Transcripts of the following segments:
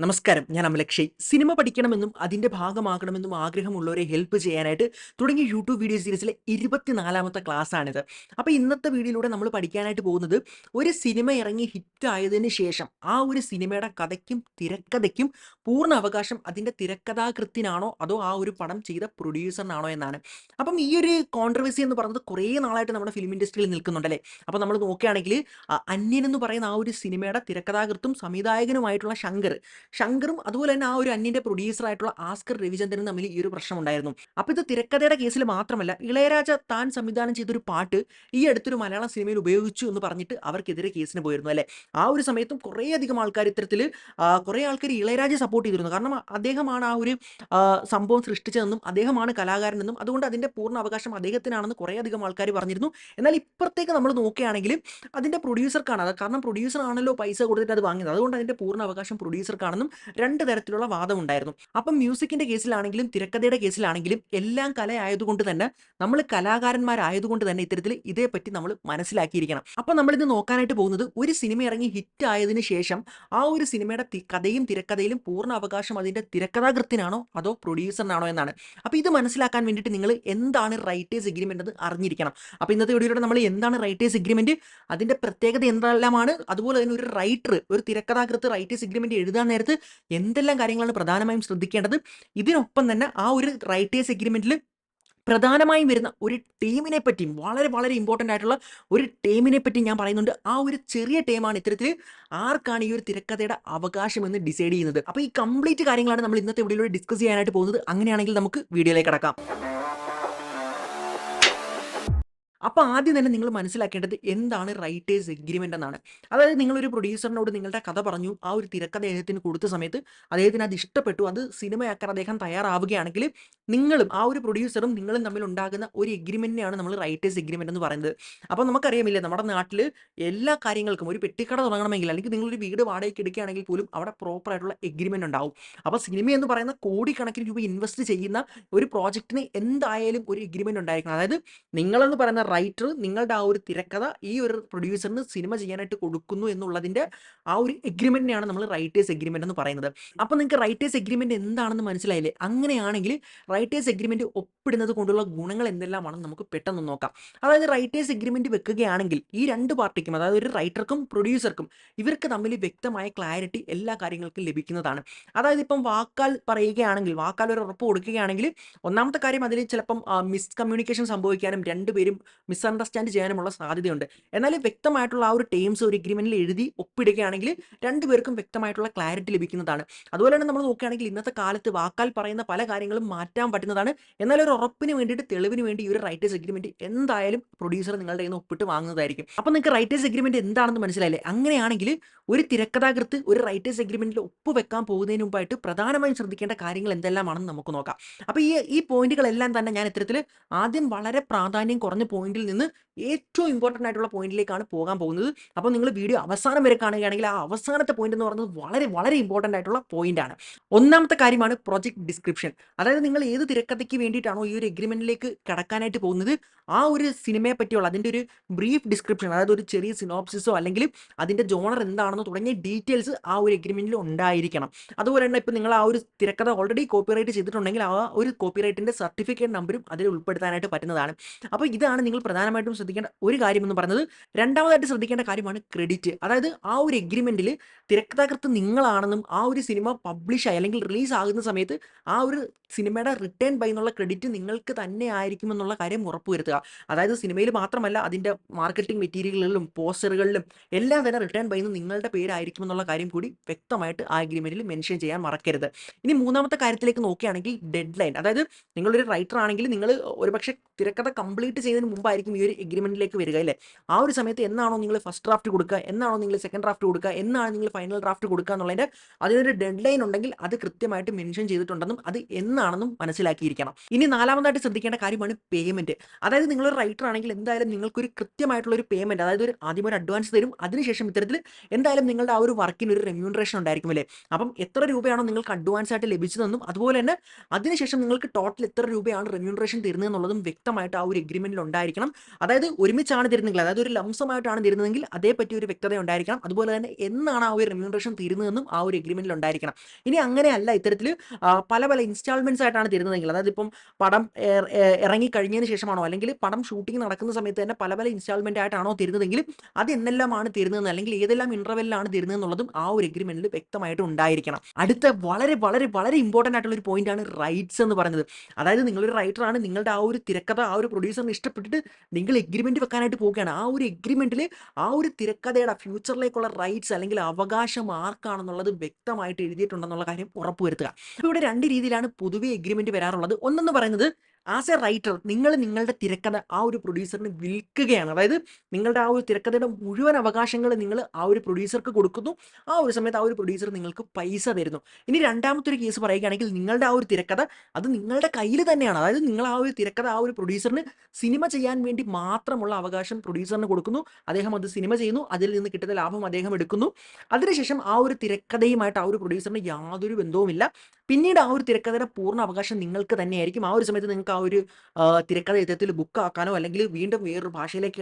നമസ്കാരം. ഞാൻ അമലക്ഷയ്. സിനിമ പഠിക്കണമെന്നും അതിന്റെ ഭാഗമാകണമെന്നും ആഗ്രഹമുള്ളവരെ ഹെൽപ്പ് ചെയ്യാനായിട്ട് തുടങ്ങിയ യൂട്യൂബ് വീഡിയോ സീരീസിലെ 24ാമത്തെ ക്ലാസ്സാണിത്. അപ്പോൾ ഇന്നത്തെ വീഡിയോയിലൂടെ നമ്മൾ പഠിക്കാനായിട്ട് പോകുന്നത് ഒരു സിനിമ ഇറങ്ങി ഹിറ്റായതിന് ശേഷം ആ ഒരു സിനിമയുടെ കഥയ്ക്കും തിരക്കഥയ്ക്കും പൂർണ്ണ അവകാശം അതിന്റെ തിരക്കഥാകൃത്തിനാണോ അതോ ആ ഒരു പടം ചെയ്ത പ്രൊഡ്യൂസറിനാണോ എന്നാണ്. അപ്പം ഈ ഒരു കോൺട്രവേഴ്സി എന്ന് പറയുന്നത് കുറേ നാളായിട്ട് നമ്മുടെ ഫിലിം ഇൻഡസ്ട്രിയിൽ നിൽക്കുന്നുണ്ടല്ലേ. അപ്പോൾ നമ്മൾ നോക്കുകയാണെങ്കിൽ അന്യൻ എന്ന് പറയുന്ന ആ ഒരു സിനിമയുടെ തിരക്കഥാകൃത്തും സംവിധായകനുമായിട്ടുള്ള ശങ്കറും അതുപോലെ തന്നെ ആ ഒരു അന്യന്റെ പ്രൊഡ്യൂസറായിട്ടുള്ള ആസ്കർ രവിചന്ദ്രനും തമ്മിൽ ഈ ഒരു പ്രശ്നം ഉണ്ടായിരുന്നു. അപ്പോൾ ഇത് തിരക്കഥയുടെ കേസിൽ മാത്രമല്ല, ഇളയരാജ താൻ സംവിധാനം ചെയ്തൊരു പാട്ട് ഈ അടുത്തൊരു മലയാള സിനിമയിൽ ഉപയോഗിച്ചു എന്ന് പറഞ്ഞിട്ട് അവർക്കെതിരെ കേസിന് പോയിരുന്നു അല്ലേ. ആ ഒരു സമയത്തും കുറേയധികം ആൾക്കാർ ഇത്തരത്തിൽ കുറേ ആൾക്കാർ ഇളയരാജയെ സപ്പോർട്ട് ചെയ്തിരുന്നു. കാരണം അദ്ദേഹമാണ് ആ ഒരു സംഭവം സൃഷ്ടിച്ചതെന്നും അദ്ദേഹമാണ് കലാകാരനെന്നും അതുകൊണ്ട് അതിന്റെ പൂർണ്ണ അവകാശം അദ്ദേഹത്തിനാണെന്ന് കുറേയധികം ആൾക്കാർ പറഞ്ഞിരുന്നു. എന്നാൽ ഇപ്പുറത്തേക്ക് നമ്മൾ നോക്കുകയാണെങ്കിൽ അതിന്റെ പ്രൊഡ്യൂസർക്കാണ് അത്. കാരണം പ്രൊഡ്യൂസർ ആണല്ലോ പൈസ കൊടുത്തിട്ട് അത് വാങ്ങിയത്, അതുകൊണ്ട് അതിന്റെ പൂർണ്ണ അവകാശം പ്രൊഡ്യൂസർക്കാണെന്നും രണ്ട് തരത്തിലുള്ള വാദമുണ്ടായിരുന്നു. അപ്പം മ്യൂസിക്കിന്റെ കേസിലാണെങ്കിലും തിരക്കഥയുടെ കേസിലാണെങ്കിലും എല്ലാം കലയായതുകൊണ്ട് തന്നെ നമ്മൾ കലാകാരന്മാരായതുകൊണ്ട് തന്നെ ഇത്തരത്തിൽ ഇതേപ്പറ്റി നമ്മൾ മനസ്സിലാക്കിയിരിക്കണം. അപ്പം നമ്മളിത് നോക്കാനായിട്ട് പോകുന്നത് ഒരു സിനിമ ഇറങ്ങി ഹിറ്റ് ആയതിനു ശേഷം ആ ഒരു സിനിമയുടെ കഥയും തിരക്കഥയിലും പൂർണ്ണ അവകാശം അതിന്റെ തിരക്കഥാകൃത്തിനാണോ അതോ പ്രൊഡ്യൂസറിനാണോ എന്നാണ്. അപ്പോൾ ഇത് മനസ്സിലാക്കാൻ വേണ്ടിയിട്ട് നിങ്ങൾ എന്താണ് റൈറ്റേഴ്സ് എഗ്രിമെന്റ് എന്ന് അറിഞ്ഞിരിക്കണം. അപ്പോൾ ഇന്നത്തെ വീഡിയോയിലൂടെ നമ്മൾ എന്താണ് റൈറ്റേഴ്സ് എഗ്രിമെന്റ്, അതിന്റെ പ്രത്യേകത എന്തെല്ലാമാണ്, അതുപോലെ തന്നെ ഒരു റൈറ്റർ, ഒരു തിരക്കഥാകൃത്ത് റൈറ്റേഴ്സ് എഗ്രിമെന്റ് എഴുതാൻ നേരത്ത് എന്തെല്ലാം കാര്യങ്ങളാണ് പ്രധാനമായും ശ്രദ്ധിക്കേണ്ടത്. ഇതിനൊപ്പം തന്നെ ആ ഒരു റൈറ്റേഴ്സ് എഗ്രിമെന്റിൽ പ്രധാനമായും വരുന്ന ഒരു ടീമിനെ പറ്റിയും വളരെ വളരെ ഇമ്പോർട്ടൻ്റ് ആയിട്ടുള്ള ഒരു ടീമിനെ പറ്റി ഞാൻ പറയുന്നുണ്ട്. ആ ഒരു ചെറിയ ടീമാണ് ഇത്തരത്തിൽ ആർക്കാണ് ഈ ഒരു തിരക്കഥയുടെ അവകാശം എന്ന് ഡിസൈഡ് ചെയ്യുന്നത്. അപ്പോൾ ഈ കംപ്ലീറ്റ് കാര്യങ്ങളാണ് നമ്മൾ ഇന്നത്തെ വീഡിയോയിലൂടെ ഡിസ്കസ് ചെയ്യാനായിട്ട് പോകുന്നത്. അങ്ങനെയാണെങ്കിൽ നമുക്ക് വീഡിയോയിലേക്ക് കടക്കാം. അപ്പോൾ ആദ്യം തന്നെ നിങ്ങൾ മനസ്സിലാക്കേണ്ടത് എന്താണ് റൈറ്റേഴ്സ് എഗ്രിമെന്റ് എന്നാണ്. അതായത് നിങ്ങളൊരു പ്രൊഡ്യൂസറിനോട് നിങ്ങളുടെ കഥ പറഞ്ഞു, ആ ഒരു തിരക്കഥ അദ്ദേഹത്തിന് കൊടുത്ത സമയത്ത് അദ്ദേഹത്തിന് അത് ഇഷ്ടപ്പെട്ടു, അത് സിനിമയാക്കാൻ അദ്ദേഹം തയ്യാറാവുകയാണെങ്കിൽ നിങ്ങളും ആ ഒരു പ്രൊഡ്യൂസറും നിങ്ങളും തമ്മിൽ ഉണ്ടാകുന്ന ഒരു എഗ്രിമെന്റിനെയാണ് നമ്മൾ റൈറ്റേഴ്സ് എഗ്രിമെന്റ് എന്ന് പറയുന്നത്. അപ്പോൾ നമുക്കറിയാമില്ലേ, നമ്മുടെ നാട്ടിൽ എല്ലാ കാര്യങ്ങൾക്കും ഒരു പെട്ടിക്കട തുടങ്ങണമെങ്കിൽ അല്ലെങ്കിൽ നിങ്ങളൊരു വീട് വാടകയ്ക്ക് എടുക്കുകയാണെങ്കിൽ പോലും അവിടെ പ്രോപ്പർ ആയിട്ടുള്ള എഗ്രിമെന്റ് ഉണ്ടാവും. അപ്പോൾ സിനിമ എന്ന് പറയുന്ന കോടിക്കണക്കിന് രൂപ ഇൻവെസ്റ്റ് ചെയ്യുന്ന ഒരു പ്രോജക്റ്റിന് എന്തായാലും ഒരു എഗ്രിമെന്റ് ഉണ്ടായിരിക്കണം. അതായത് നിങ്ങളെന്ന് പറയുന്ന റൈറ്റർ നിങ്ങളുടെ ആ ഒരു തിരക്കഥ ഈ ഒരു പ്രൊഡ്യൂസറിന് സിനിമ ചെയ്യാനായിട്ട് കൊടുക്കുന്നു എന്നുള്ളതിന്റെ ആ ഒരു എഗ്രിമെന്റിനെയാണ് നമ്മൾ റൈറ്റേഴ്സ് എഗ്രിമെന്റ് എന്ന് പറയുന്നത്. അപ്പോൾ നിങ്ങൾക്ക് റൈറ്റേഴ്സ് എഗ്രിമെന്റ് എന്താണെന്ന് മനസ്സിലായില്ലേ? അങ്ങനെയാണെങ്കിൽ റൈറ്റേഴ്സ് എഗ്രിമെന്റ് ഒപ്പിടുന്നത് കൊണ്ടുള്ള ഗുണങ്ങൾ എന്തെല്ലാമാണെന്ന് നമുക്ക് പെട്ടെന്ന് നോക്കാം. അതായത് റൈറ്റേഴ്സ് എഗ്രിമെന്റ് വെക്കുകയാണെങ്കിൽ ഈ രണ്ട് പാർട്ടിക്കും, അതായത് ഒരു റൈറ്റർക്കും പ്രൊഡ്യൂസർക്കും, ഇവർക്ക് തമ്മിൽ വ്യക്തമായ ക്ലാരിറ്റി എല്ലാ കാര്യങ്ങൾക്കും ലഭിക്കുന്നതാണ്. അതായത് ഇപ്പം വാക്കാൽ പറയുകയാണെങ്കിൽ, വാക്കാൽ ഒരു ഉറപ്പ് കൊടുക്കുകയാണെങ്കിൽ ഒന്നാമത്തെ കാര്യം അതിൽ ചിലപ്പം മിസ്കമ്മ്യൂണിക്കേഷൻ സംഭവിക്കാനും രണ്ടുപേരും മിസ്അണ്ടർസ്റ്റാൻഡ് ചെയ്യാനുമുള്ള സാധ്യതയുണ്ട്. എന്നാൽ വ്യക്തമായിട്ടുള്ള ആ ഒരു ടേംസ് ഒരു എഗ്രിമെന്റിൽ എഴുതി ഒപ്പിടുകയാണെങ്കിൽ രണ്ടുപേർക്കും വ്യക്തമായിട്ടുള്ള ക്ലാരിറ്റി ലഭിക്കുന്നതാണ്. അതുപോലെ തന്നെ നമ്മൾ നോക്കുകയാണെങ്കിൽ ഇന്നത്തെ കാലത്ത് വാക്കാൽ പറയുന്ന പല കാര്യങ്ങളും മാറ്റാൻ പറ്റുന്നതാണ്. എന്നാൽ ഒരു ഉറപ്പിന് വേണ്ടിയിട്ട്, തെളിവിന് വേണ്ടി ഈ ഒരു റൈറ്റേഴ്സ് എഗ്രിമെന്റ് എന്തായാലും പ്രൊഡ്യൂസർ നിങ്ങളുടെ കയ്യിൽ നിന്ന് ഒപ്പിട്ട് വാങ്ങുന്നതായിരിക്കും. അപ്പോൾ നിങ്ങൾക്ക് റൈറ്റേഴ്സ് എഗ്രിമെന്റ് എന്താണെന്ന് മനസ്സിലായില്ലേ? അങ്ങനെയാണെങ്കിൽ ഒരു തിരക്കഥാകൃത്ത് ഒരു റൈറ്റേഴ്സ് എഗ്രിമെന്റിൽ ഒപ്പുവെക്കാൻ പോകുന്നതിന് മുമ്പായിട്ട് പ്രധാനമായും ശ്രദ്ധിക്കേണ്ട കാര്യങ്ങൾ എന്തെല്ലാമാണെന്ന് നമുക്ക് നോക്കാം. അപ്പോൾ ഈ പോയിന്റുകളെല്ലാം തന്നെ ഞാൻ ഇത്തരത്തിൽ ആദ്യം വളരെ പ്രാധാന്യം കുറഞ്ഞ പോയിന്റിൽ നിന്ന് ഏറ്റവും ഇമ്പോർട്ടൻ്റ് ആയിട്ടുള്ള പോയിന്റിലേക്കാണ് പോകാൻ പോകുന്നത്. അപ്പോൾ നിങ്ങൾ വീഡിയോ അവസാനം വരെ കാണുകയാണെങ്കിൽ ആ അവസാനത്തെ പോയിന്റ് എന്ന് പറയുന്നത് വളരെ വളരെ ഇമ്പോർട്ടൻ്റ് ആയിട്ടുള്ള പോയിന്റ് ആണ്. ഒന്നാമത്തെ കാര്യമാണ് പ്രൊജക്ട് ഡിസ്ക്രിപ്ഷൻ. അതായത് നിങ്ങൾ ഏത് തിരക്കഥയ്ക്ക് വേണ്ടിയിട്ടാണോ ഈ ഒരു എഗ്രിമെന്റിലേക്ക് കടക്കാനായിട്ട് പോകുന്നത് ആ ഒരു സിനിമയെ പറ്റിയുള്ള അതിൻ്റെ ഒരു ബ്രീഫ് ഡിസ്ക്രിപ്ഷൻ, അതായത് ഒരു ചെറിയ സിനോപ്സിസോ അല്ലെങ്കിൽ അതിൻ്റെ ജോണർ എന്താണെന്നോ തുടങ്ങിയ ഡീറ്റെയിൽസ് ആ ഒരു എഗ്രിമെന്റിൽ ഉണ്ടായിരിക്കണം. അതുപോലെ തന്നെ ഇപ്പോൾ നിങ്ങൾ ആ ഒരു തിരക്കഥ ഓൾറെഡി കോപ്പിറൈറ്റ് ചെയ്തിട്ടുണ്ടെങ്കിൽ ആ ഒരു കോപ്പിറൈറ്റിന്റെ സർട്ടിഫിക്കറ്റ് നമ്പറും അതിൽ ഉൾപ്പെടുത്താനായിട്ട് പറ്റുന്നതാണ്. അപ്പോൾ ഇതാണ് നിങ്ങൾ പ്രധാനമായിട്ടും ശ്രദ്ധിക്കേണ്ട ഒരു കാര്യം എന്ന് പറയുന്നത്. രണ്ടാമതായിട്ട് ശ്രദ്ധിക്കേണ്ട കാര്യമാണ് ക്രെഡിറ്റ്. അതായത് ആ ഒരു എഗ്രിമെന്റിൽ തിരക്കഥാകൃത്ത് നിങ്ങളാണെന്നും ആ ഒരു സിനിമ പബ്ലിഷ് ആയി അല്ലെങ്കിൽ റിലീസ് ആകുന്ന സമയത്ത് ആ ഒരു സിനിമയുടെ റിട്ടേൺ ബൈ എന്നുള്ള ക്രെഡിറ്റ് നിങ്ങൾക്ക് തന്നെ ആയിരിക്കും എന്നുള്ള കാര്യം ഉറപ്പുവരുത്തുക. അതായത് സിനിമയിൽ മാത്രമല്ല, അതിൻ്റെ മാർക്കറ്റിംഗ് മെറ്റീരിയലുകളിലും പോസ്റ്ററുകളിലും എല്ലാം തന്നെ റിട്ടേൺ ബൈ എന്ന് നിങ്ങളുടെ പേരായിരിക്കും എന്നുള്ള കാര്യം കൂടി വ്യക്തമായിട്ട് ആ എഗ്രിമെന്റിൽ മെൻഷൻ ചെയ്യാൻ മറക്കരുത്. ഇനി മൂന്നാമത്തെ കാര്യത്തിലേക്ക് നോക്കുകയാണെങ്കിൽ ഡെഡ് ലൈൻ. അതായത് നിങ്ങളൊരു റൈറ്റർ ആണെങ്കിൽ നിങ്ങൾ ഒരുപക്ഷെ തിരക്കഥ കംപ്ലീറ്റ് ചെയ്തതിന് മുമ്പായിരിക്കും ഈ ഒരു എഗ്രിമെന്റിലേക്ക് വരിക അല്ലേ. ആ ഒരു സമയത്ത് എന്നാണോ നിങ്ങൾ ഫസ്റ്റ് ഡ്രാഫ്റ്റ് കൊടുക്കുക, എന്നാണോ നിങ്ങൾ സെക്കൻഡ് ഡ്രാഫ്റ്റ് കൊടുക്കുക, എന്നാണ് നിങ്ങൾ ഫൈനൽ ഡ്രാഫ്റ്റ് കൊടുക്കുക എന്നുള്ളതിൻ്റെ അതിനൊരു ഡെഡ് ലൈൻ ഉണ്ടെങ്കിൽ അത് കൃത്യമായിട്ട് മെൻഷൻ ചെയ്തിട്ടുണ്ടെന്നും അത് എന്നാണെന്നും മനസ്സിലാക്കിയിരിക്കണം. ഇനി നാലാമതായിട്ട് ശ്രദ്ധിക്കേണ്ട കാര്യമാണ് പേയ്മെന്റ്. അതായത് നിങ്ങളൊരു റൈറ്റർ ആണെങ്കിൽ എന്തായാലും നിങ്ങൾക്കൊരു കൃത്യമായിട്ടുള്ള ഒരു പേയ്മെന്റ്, അതായത് ആദ്യം ഒരു അഡ്വാൻസ് തരും, അതിനുശേഷം ഇത്തരത്തിൽ എന്തായാലും നിങ്ങളുടെ ആ ഒരു വർക്കിന് ഒരു റെമ്യൂണറേഷൻ ഉണ്ടായിരിക്കും അല്ലേ. അപ്പം എത്ര രൂപയാണോ നിങ്ങൾക്ക് അഡ്വാൻസ് ആയിട്ട് ലഭിച്ചതെന്നും അതുപോലെ തന്നെ അതിനുശേഷം നിങ്ങൾക്ക് ടോട്ടൽ എത്ര രൂപയാണ് റെമ്യൂണറേഷൻ തരുന്നതെന്നുള്ളതും വ്യക്തമായിട്ട് ആ ഒരു എഗ്രിമെന്റിൽ ഉണ്ടായിരിക്കണം. ഉണ്ടായിരിക്കണം. അതായത് ഒരുമിച്ചാണ് തരുന്നതെങ്കിൽ, അതായത് ഒരു ലംസമായിട്ടാണ് തരുന്നതെങ്കിൽ അതേപ്പറ്റി ഒരു വ്യക്തത ഉണ്ടായിരിക്കണം. അതുപോലെ തന്നെ എന്നാണ് ആ ഒരു റെമ്യൂണറേഷൻ തീരുന്നതെന്നും ആ ഒരു എഗ്രിമെന്റിൽ ഉണ്ടായിരിക്കണം. ഇനി അങ്ങനെയല്ല ഇത്തരത്തിൽ പല പല ഇൻസ്റ്റാൾമെന്റ്സ് ആയിട്ടാണ് തരുന്നതെങ്കിൽ, അതായത് ഇപ്പം പടം ഇറങ്ങി കഴിഞ്ഞതിന് ശേഷമാണോ അല്ലെങ്കിൽ പടം ഷൂട്ടിംഗ് നടക്കുന്ന സമയത്ത് തന്നെ പല പല ഇൻസ്റ്റാൾമെന്റ് ആയിട്ടാണോ തരുന്നതെങ്കിൽ അത് എന്നെല്ലാമാണ് തരുന്നതെന്ന് അല്ലെങ്കിൽ ഏതെല്ലാം ഇന്റർവെല്ലാണ് തരുന്നതെന്നുള്ളതും ആ ഒരു എഗ്രിമെന്റിൽ വ്യക്തമായിട്ട് ഉണ്ടായിരിക്കണം. അടുത്ത വളരെ വളരെ വളരെ ഇമ്പോർട്ടന്റ് ആയിട്ടുള്ള ഒരു പോയിന്റ് ആണ് റൈറ്റ്സ് എന്ന് പറയുന്നത്. അതായത് നിങ്ങളൊരു റൈറ്ററാണ്, നിങ്ങളുടെ ആ ഒരു തിരക്കഥ ആ ഒരു പ്രൊഡ്യൂസറിന് ഇഷ്ടപ്പെട്ടിട്ട് നിങ്ങൾ എഗ്രിമെന്റ് വെക്കാനായിട്ട് പോവുകയാണ്. ആ ഒരു എഗ്രിമെന്റിൽ ആ ഒരു തിരക്കഥയുടെ ഫ്യൂച്ചറിലേക്കുള്ള റൈറ്റ്സ് അല്ലെങ്കിൽ അവകാശം ആർക്കാണെന്നുള്ളത് വ്യക്തമായിട്ട് എഴുതിയിട്ടുണ്ടെന്നുള്ള കാര്യം ഉറപ്പുവരുത്തുക. അപ്പോൾ ഇവിടെ രണ്ട് രീതിയിലാണ് പൊതുവെ എഗ്രിമെന്റ് വരാറുള്ളത്. ഒന്നെന്ന് പറയുന്നത് ആസ് എ റൈറ്റർ നിങ്ങൾ നിങ്ങളുടെ തിരക്കഥ ആ ഒരു പ്രൊഡ്യൂസറിന് വിൽക്കുകയാണ്. അതായത് നിങ്ങളുടെ ആ ഒരു തിരക്കഥയുടെ മുഴുവൻ അവകാശങ്ങൾ നിങ്ങൾ ആ ഒരു പ്രൊഡ്യൂസർക്ക് കൊടുക്കുന്നു. ആ ഒരു സമയത്ത് ആ ഒരു പ്രൊഡ്യൂസർ നിങ്ങൾക്ക് പൈസ തരുന്നു. ഇനി രണ്ടാമത്തെ ഒരു കേസ് പറയുകയാണെങ്കിൽ നിങ്ങളുടെ ആ ഒരു തിരക്കഥ അത് നിങ്ങളുടെ കയ്യിൽ തന്നെയാണ്. അതായത് നിങ്ങൾ ആ ഒരു തിരക്കഥ ആ ഒരു പ്രൊഡ്യൂസറിന് സിനിമ ചെയ്യാൻ വേണ്ടി മാത്രമുള്ള അവകാശം പ്രൊഡ്യൂസറിന് കൊടുക്കുന്നു. അദ്ദേഹം അത് സിനിമ ചെയ്യുന്നു, അതിൽ നിന്ന് കിട്ടുന്ന ലാഭം അദ്ദേഹം എടുക്കുന്നു. അതിനുശേഷം ആ ഒരു തിരക്കഥയുമായിട്ട് ആ ഒരു പ്രൊഡ്യൂസറിന് യാതൊരു ബന്ധവുമില്ല. പിന്നീട് ആ ഒരു തിരക്കഥയുടെ പൂർണ്ണ അവകാശം നിങ്ങൾക്ക് തന്നെയായിരിക്കും. ആ ഒരു സമയത്ത് നിങ്ങൾക്ക് ആ ഒരു തിരക്കഥ യഥാർത്ഥത്തിൽ ബുക്കാക്കാനോ അല്ലെങ്കിൽ വീണ്ടും വേറൊരു ഭാഷയിലേക്ക്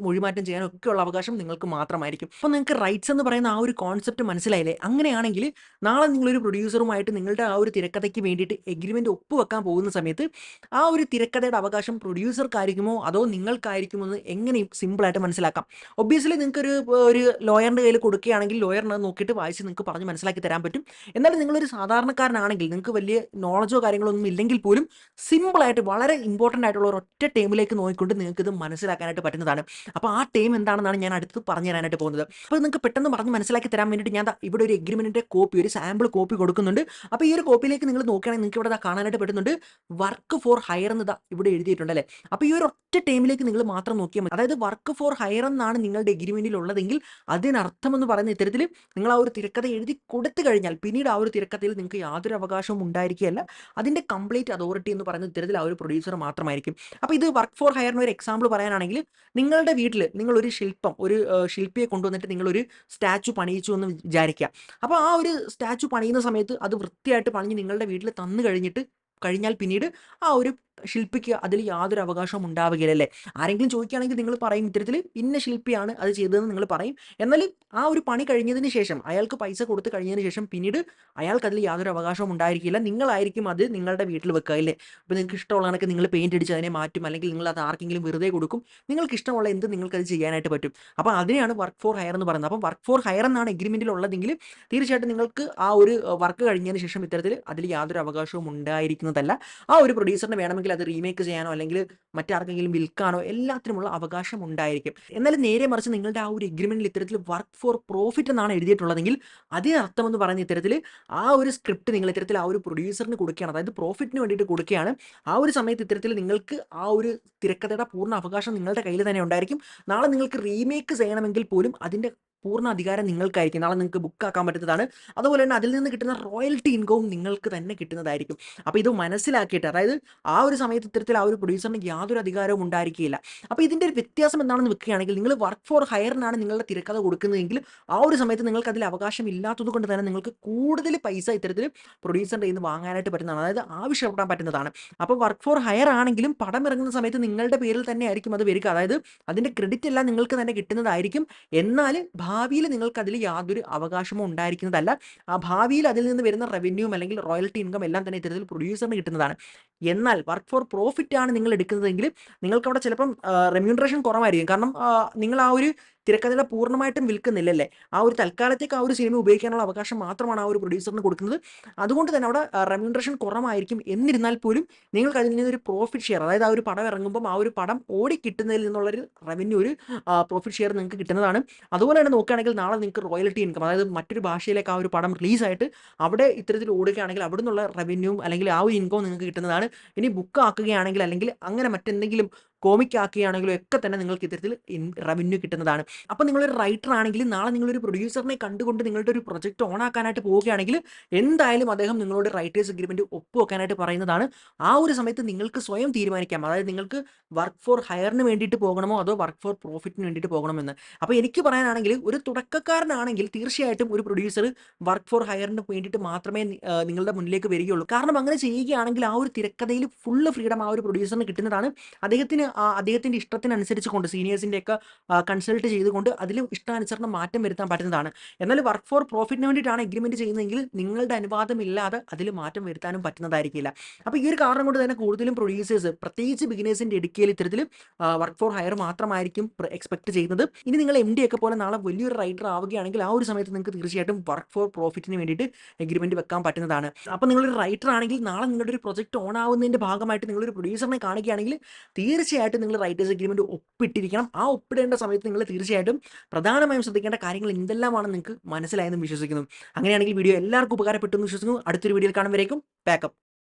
മൊഴിമാറ്റം ചെയ്യാനോ ഒക്കെയുള്ള അവകാശം നിങ്ങൾക്ക് മാത്രമായിരിക്കും. അപ്പോൾ നിങ്ങൾക്ക് റൈറ്റ്സ് എന്ന് പറയുന്ന ആ ഒരു കോൺസെപ്റ്റ് മനസ്സിലായില്ലേ? അങ്ങനെയാണെങ്കിൽ നാളെ നിങ്ങളൊരു പ്രൊഡ്യൂസറുമായിട്ട് നിങ്ങളുടെ ആ ഒരു തിരക്കഥയ്ക്ക് വേണ്ടിയിട്ട് എഗ്രിമെന്റ് ഒപ്പുവെക്കാൻ പോകുന്ന സമയത്ത് ആ ഒരു തിരക്കഥയുടെ അവകാശം പ്രൊഡ്യൂസർക്കായിരിക്കുമോ അതോ നിങ്ങൾക്കായിരിക്കുമോ എന്ന് എങ്ങനെ സിമ്പിളായിട്ട് മനസ്സിലാക്കാം? ഒബ്വിയസ്ലി നിങ്ങൾക്കൊരു ഒരു ലോയറിന്റെ കയ്യിൽ കൊടുക്കുകയാണെങ്കിൽ ലോയറിനെ നോക്കിയിട്ട് വായിച്ച് നിങ്ങൾക്ക് പറഞ്ഞ് മനസ്സിലാക്കി തരാൻ പറ്റും. എന്നാൽ നിങ്ങളൊരു സാധാരണക്കാരനാണെങ്കിൽ നിങ്ങൾക്ക് വലിയ നോളജോ കാര്യങ്ങളോ ഒന്നും ഇല്ലെങ്കിൽ പോലും സിമ്പിളായിട്ട് വളരെ ഇമ്പോർട്ടൻ്റ് ആയിട്ടുള്ള ഒരു ഒറ്റ ടേമിലേക്ക് നോക്കിക്കൊണ്ട് നിങ്ങൾക്ക് ഇത് മനസ്സിലാക്കാനായിട്ട് പറ്റുന്നതാണ്. അപ്പോൾ ആ ടേം എന്താണെന്നാണ് ഞാൻ അടുത്ത് പറഞ്ഞു തരാനായിട്ട് പോകുന്നത്. അപ്പോൾ നിങ്ങൾക്ക് പെട്ടെന്ന് പറഞ്ഞ് മനസ്സിലാക്കി തരാൻ വേണ്ടിയിട്ട് ഞാൻ ഇവിടെ ഒരു എഗ്രിമെന്റിന്റെ കോപ്പി, ഒരു സാമ്പിൾ കോപ്പി കൊടുക്കുന്നുണ്ട്. അപ്പോൾ ഈ ഒരു കോപ്പിയിലേക്ക് നിങ്ങൾ നോക്കുകയാണെങ്കിൽ നിങ്ങൾക്ക് ഇവിടെ കാണാനായിട്ട് പറ്റുന്നുണ്ട് വർക്ക് ഫോർ ഹയർ എന്ന് ഇവിടെ എഴുതിയിട്ടുണ്ട് അല്ലേ? അപ്പോൾ ഈ ഒരു ഒറ്റ ടേമിലേക്ക് നിങ്ങൾ മാത്രം നോക്കിയാൽ മതി. അതായത് വർക്ക് ഫോർ ഹയർ എന്നാണ് നിങ്ങളുടെ എഗ്രിമെന്റിൽ ഉള്ളതെങ്കിൽ അതിനർത്ഥം എന്ന് പറയുന്ന ഇത്തരത്തിൽ നിങ്ങൾ ആ ഒരു തിരക്കഥ എഴുതി കൊടുത്തു കഴിഞ്ഞാൽ പിന്നീട് ആ ഒരു തിരക്കഥയിൽ നിങ്ങൾക്ക് യാതൊരു അവകാശവും ഉണ്ടായിരിക്കുകയല്ല. അതിന്റെ കംപ്ലീറ്റ് അതോറിറ്റി എന്ന് പറയുന്ന ഇത്തരത്തിൽ ആ ഒരു പ്രൊഡ്യൂസർ മാത്രമായിരിക്കും. അപ്പോൾ ഇത് വർക്ക് ഫോർ ഹയറിന് ഒരു എക്സാമ്പിൾ പറയാനാണെങ്കിൽ നിങ്ങളുടെ വീട്ടിൽ നിങ്ങൾ ഒരു ശില്പം, ഒരു ശില്പിയെ കൊണ്ടുവന്നിട്ട് നിങ്ങളൊരു സ്റ്റാച്ചു പണിയിച്ചു എന്ന് വിചാരിക്കുക. അപ്പോൾ ആ ഒരു സ്റ്റാച്ചു പണിയുന്ന സമയത്ത് അത് വൃത്തിയായിട്ട് പണിഞ്ഞ് നിങ്ങളുടെ വീട്ടിൽ തന്നു കഴിഞ്ഞാൽ പിന്നീട് ആ ഒരു ശില്പിക്ക് അതിൽ യാതൊരു അവകാശവും ഉണ്ടാവുകയില്ലല്ലേ? ആരെങ്കിലും ചോദിക്കുകയാണെങ്കിൽ നിങ്ങൾ പറയും ഇത്തരത്തിൽ ഇന്ന ശില്പിയാണ് അത് ചെയ്തതെന്ന് നിങ്ങൾ പറയും. എന്നാൽ ആ ഒരു പണി കഴിഞ്ഞതിന് ശേഷം അയാൾക്ക് പൈസ കൊടുത്ത് കഴിഞ്ഞതിന് ശേഷം പിന്നീട് അയാൾക്ക് അതിൽ യാതൊരു അവകാശവും ഉണ്ടായിരിക്കില്ല. നിങ്ങളായിരിക്കും അത് നിങ്ങളുടെ വീട്ടിൽ വെക്കുക അല്ലേ? അപ്പോൾ നിങ്ങൾക്ക് ഇഷ്ടമുള്ള കണക്ക് നിങ്ങൾ പെയിന്റ് അടിച്ച് അതിനെ മാറ്റും, അല്ലെങ്കിൽ നിങ്ങൾ അത് ആർക്കെങ്കിലും വെറുതെ കൊടുക്കും. നിങ്ങൾക്ക് ഇഷ്ടമുള്ള എന്ത് നിങ്ങൾക്കത് ചെയ്യാനായിട്ട് പറ്റും. അപ്പോൾ അതിനെയാണ് വർക്ക് ഫോർ ഹയർ എന്ന് പറയുന്നത്. അപ്പോൾ വർക്ക് ഫോർ ഹയർ എന്നാണ് എഗ്രിമെന്റിൽ ഉള്ളതെങ്കിൽ തീർച്ചയായിട്ടും നിങ്ങൾക്ക് ആ ഒരു വർക്ക് കഴിഞ്ഞതിന് ശേഷം ഇത്തരത്തിൽ അതിൽ യാതൊരു അവകാശവും ഉണ്ടായിരിക്കുന്നതല്ല. ആ ഒരു പ്രൊഡ്യൂസറിന് വേണമെങ്കിൽ അത് റീമേക്ക് ചെയ്യാനോ അല്ലെങ്കിൽ മറ്റാർക്കെങ്കിലും വിൽക്കാനോ എല്ലാത്തിനുമുള്ള അവകാശം ഉണ്ടായിരിക്കും. എന്നാൽ നേരെ മറിച്ച് നിങ്ങളുടെ ആ ഒരു എഗ്രിമെന്റിൽ ഇത്തരത്തിൽ വർക്ക് ഫോർ പ്രോഫിറ്റ് എന്നാണ് എഴുതിയിട്ടുള്ളതെങ്കിൽ അതിനർത്ഥം എന്ന് പറയുന്ന ഇത്തരത്തിൽ ആ ഒരു സ്ക്രിപ്റ്റ് നിങ്ങൾ ഇത്തരത്തിൽ ആ ഒരു പ്രൊഡ്യൂസറിന് കൊടുക്കുകയാണ്, അതായത് പ്രോഫിറ്റിന് വേണ്ടിയിട്ട് കൊടുക്കുകയാണ്. ആ ഒരു സമയത്ത് ഇത്തരത്തിൽ നിങ്ങൾക്ക് ആ ഒരു തിരക്കഥയുടെ പൂർണ്ണ അവകാശം നിങ്ങളുടെ കയ്യിൽ തന്നെ ഉണ്ടായിരിക്കും. നാളെ നിങ്ങൾക്ക് റീമേക്ക് ചെയ്യണമെങ്കിൽ പോലും അതിന്റെ പൂർണ്ണ അധികാരം നിങ്ങൾക്കായിരിക്കും. നാളെ നിങ്ങൾക്ക് ബുക്കാക്കാൻ പറ്റുന്നതാണ്. അതുപോലെ തന്നെ അതിൽ നിന്ന് കിട്ടുന്ന റോയൽറ്റി ഇൻകവും നിങ്ങൾക്ക് തന്നെ കിട്ടുന്നതായിരിക്കും. അപ്പോൾ ഇത് മനസ്സിലാക്കിയിട്ട്, അതായത് ആ ഒരു സമയത്ത് ഇത്തരത്തിൽ ആ ഒരു പ്രൊഡ്യൂസറിന് യാതൊരു അധികാരവും ഉണ്ടായിരിക്കില്ല. അപ്പോൾ ഇതിൻ്റെ ഒരു വ്യത്യാസം എന്താണെന്ന് വെക്കുകയാണെങ്കിൽ നിങ്ങൾ വർക്ക് ഫോർ ഹയറിനാണ് നിങ്ങളുടെ തിരക്കഥ കൊടുക്കുന്നതെങ്കിൽ ആ ഒരു സമയത്ത് നിങ്ങൾക്ക് അതിൽ അവകാശം ഇല്ലാത്തത് കൊണ്ട് തന്നെ നിങ്ങൾക്ക് കൂടുതൽ പൈസ ഇത്തരത്തിൽ പ്രൊഡ്യൂസറിൻ്റെ കയ്യിൽ നിന്ന് വാങ്ങാനായിട്ട് പറ്റുന്നതാണ്, അതായത് ആവശ്യപ്പെടാൻ പറ്റുന്നതാണ്. അപ്പോൾ വർക്ക് ഫോർ ഹയർ ആണെങ്കിലും പടം ഇറങ്ങുന്ന സമയത്ത് നിങ്ങളുടെ പേരിൽ തന്നെ ആയിരിക്കും അത് വരിക, അതായത് അതിൻ്റെ ക്രെഡിറ്റ് എല്ലാം നിങ്ങൾക്ക് തന്നെ കിട്ടുന്നതായിരിക്കും. എന്നാൽ ഭാവിയിൽ നിങ്ങൾക്ക് അതിൽ യാതൊരു അവകാശമോ ഉണ്ടായിരിക്കുന്നതല്ല. ആ ഭാവിയിൽ അതിൽ നിന്ന് വരുന്ന റവന്യൂവും അല്ലെങ്കിൽ റോയൽറ്റി ഇൻകം എല്ലാം തന്നെ ഇത്തരത്തിൽ പ്രൊഡ്യൂസറിന് കിട്ടുന്നതാണ്. എന്നാൽ വർക്ക് ഫോർ പ്രോഫിറ്റ് ആണ് നിങ്ങൾ എടുക്കുന്നതെങ്കിൽ നിങ്ങൾക്ക് അവിടെ ചിലപ്പം റെമ്യൂണറേഷൻ കുറവായിരിക്കും. കാരണം നിങ്ങൾ ആ ഒരു തിരക്കഥയുടെ പൂർണ്ണമായിട്ടും വിൽക്കുന്നില്ലല്ലേ? ആ ഒരു തൽക്കാലത്തേക്ക് ആ ഒരു സിനിമ ഉപയോഗിക്കാനുള്ള അവകാശം മാത്രമാണ് ആ ഒരു പ്രൊഡ്യൂസറിന് കൊടുക്കുന്നത്. അതുകൊണ്ട് തന്നെ അവിടെ റെമ്യൂണറേഷൻ കുറവായിരിക്കും. എന്നിരുന്നാൽ പോലും നിങ്ങൾക്ക് അതിൽ നിന്നൊരു പ്രോഫിറ്റ് ഷെയർ, അതായത് ആ ഒരു പടം ഇറങ്ങുമ്പോൾ ആ ഒരു പടം ഓടി കിട്ടുന്നതിൽ നിന്നുള്ളൊരു റവന്യൂ, ഒരു പ്രോഫിറ്റ് ഷെയർ നിങ്ങൾക്ക് കിട്ടുന്നതാണ്. അതുപോലെ തന്നെ നോക്കുകയാണെങ്കിൽ നാളെ നിങ്ങൾക്ക് റോയൽറ്റി ഇൻകം, അതായത് മറ്റൊരു ഭാഷയിലേക്ക് ആ ഒരു പടം റിലീസായിട്ട് അവിടെ ഇത്തരത്തിൽ ഓടുകയാണെങ്കിൽ അവിടെ നിന്നുള്ള റവന്യൂവും അല്ലെങ്കിൽ ആ ഒരു ഇൻകവും നിങ്ങൾക്ക് കിട്ടുന്നതാണ്. ഇനി ബുക്ക് ആക്കുകയാണെങ്കിൽ അല്ലെങ്കിൽ അങ്ങനെ മറ്റെന്തെങ്കിലും കോമിക് ആക്കുകയാണെങ്കിലും ഒക്കെ തന്നെ നിങ്ങൾക്ക് ഇത്തരത്തിൽ റവന്യൂ കിട്ടുന്നതാണ്. അപ്പോൾ നിങ്ങളൊരു റൈറ്റർ ആണെങ്കിൽ നാളെ നിങ്ങളൊരു പ്രൊഡ്യൂസറിനെ കണ്ടുകൊണ്ട് നിങ്ങളുടെ ഒരു പ്രൊജക്റ്റ് ഓൺ ആക്കാനായിട്ട് പോവുകയാണെങ്കിൽ എന്തായാലും അദ്ദേഹം നിങ്ങളോട് റൈറ്റേഴ്സ് അഗ്രിമെന്റ് ഒപ്പുവെക്കാനായിട്ട് പറയുന്നതാണ്. ആ ഒരു സമയത്ത് നിങ്ങൾക്ക് സ്വയം തീരുമാനിക്കാം, അതായത് നിങ്ങൾക്ക് വർക്ക് ഫോർ ഹയറിന് വേണ്ടിയിട്ട് പോകണമോ അതോ വർക്ക് ഫോർ പ്രോഫിറ്റിന് വേണ്ടിയിട്ട് പോകണമെന്ന്. അപ്പോൾ എനിക്ക് പറയാനാണെങ്കിൽ ഒരു തുടക്കക്കാരനാണെങ്കിൽ തീർച്ചയായിട്ടും ഒരു പ്രൊഡ്യൂസർ വർക്ക് ഫോർ ഹയറിന് വേണ്ടിയിട്ട് മാത്രമേ നിങ്ങളുടെ മുന്നിലേക്ക് വരികയുള്ളൂ. കാരണം അങ്ങനെ ചെയ്യുകയാണെങ്കിൽ ആ ഒരു തിരക്കഥയിൽ ഫുള്ള് ഫ്രീഡം ആ ഒരു പ്രൊഡ്യൂസറിന് കിട്ടുന്നതാണ്. അദ്ദേഹത്തിന് അദ്ദേഹത്തിൻ്റെ ഇഷ്ടത്തിനനുസരിച്ച് സീനിയേഴ്സിൻ്റെയൊക്കെ കൺസൾട്ട് ചെയ്തുകൊണ്ട് അതിൽ ഇഷ്ടാനുസരണം മാറ്റം വരുത്താൻ പറ്റുന്നതാണ്. എന്നാൽ വർക്ക് ഫോർ പ്രോഫിറ്റിന് വേണ്ടിയിട്ടാണ് എഗ്രിമെൻറ്റ് ചെയ്യുന്നതെങ്കിൽ നിങ്ങളുടെ അനുവാദമില്ലാതെ അതിൽ മാറ്റം വരുത്താനും പറ്റുന്നതായിരിക്കില്ല. അപ്പോൾ ഈ ഒരു കാരണം കൊണ്ട് തന്നെ കൂടുതലും പ്രൊഡ്യൂസേഴ്സ് പ്രത്യേകിച്ച് ബിഗിനേഴ്സിൻ്റെ ഇടുക്കിയിൽ ഇത്തരത്തിൽ വർക്ക് ഫോർ ഹയർ മാത്രമായിരിക്കും എക്സ്പെക്ട് ചെയ്യുന്നത്. ഇനി നിങ്ങൾ MD ഒക്കെ പോലെ നാളെ വലിയൊരു റൈറ്റർ ആവുകയാണെങ്കിൽ ആ ഒരു സമയത്ത് നിങ്ങൾക്ക് തീർച്ചയായിട്ടും വർക്ക് ഫോർ പ്രോഫിറ്റിന് വേണ്ടിയിട്ട് എഗ്രിമെൻറ്റ് വെക്കാൻ പറ്റുന്നതാണ്. അപ്പോൾ നിങ്ങളൊരു റൈറ്റർ ആണെങ്കിൽ നാളെ നിങ്ങളുടെ ഒരു പ്രൊജക്റ്റ് ഓൺ ആവുന്നതിൻ്റെ ഭാഗമായിട്ട് നിങ്ങളൊരു പ്രൊഡ്യൂസറിനെ കാണുകയാണെങ്കിൽ തീർച്ചയായിട്ടും നിങ്ങൾ റൈറ്റേഴ്സ് എഗ്രിമെൻറ്റ് ഒപ്പിട്ടിരിക്കണം. ആ ഒപ്പിടേണ്ട സമയത്ത് നിങ്ങൾ തീർച്ചയായിട്ടും പ്രധാനമായും ശ്രദ്ധിക്കേണ്ട കാര്യങ്ങൾ എന്തെല്ലാമാണെന്ന് നിങ്ങൾക്ക് മനസ്സിലായെന്ന് വിശ്വസിക്കുന്നു. അങ്ങനെയാണെങ്കിൽ വീഡിയോ എല്ലാവർക്കും ഉപകാരപ്പെട്ടു എന്ന് വിശ്വസിക്കുന്നു. അടുത്തൊരു വീഡിയോയിൽ കാണുമ്പോഴേക്കും പാക്കപ്പ്.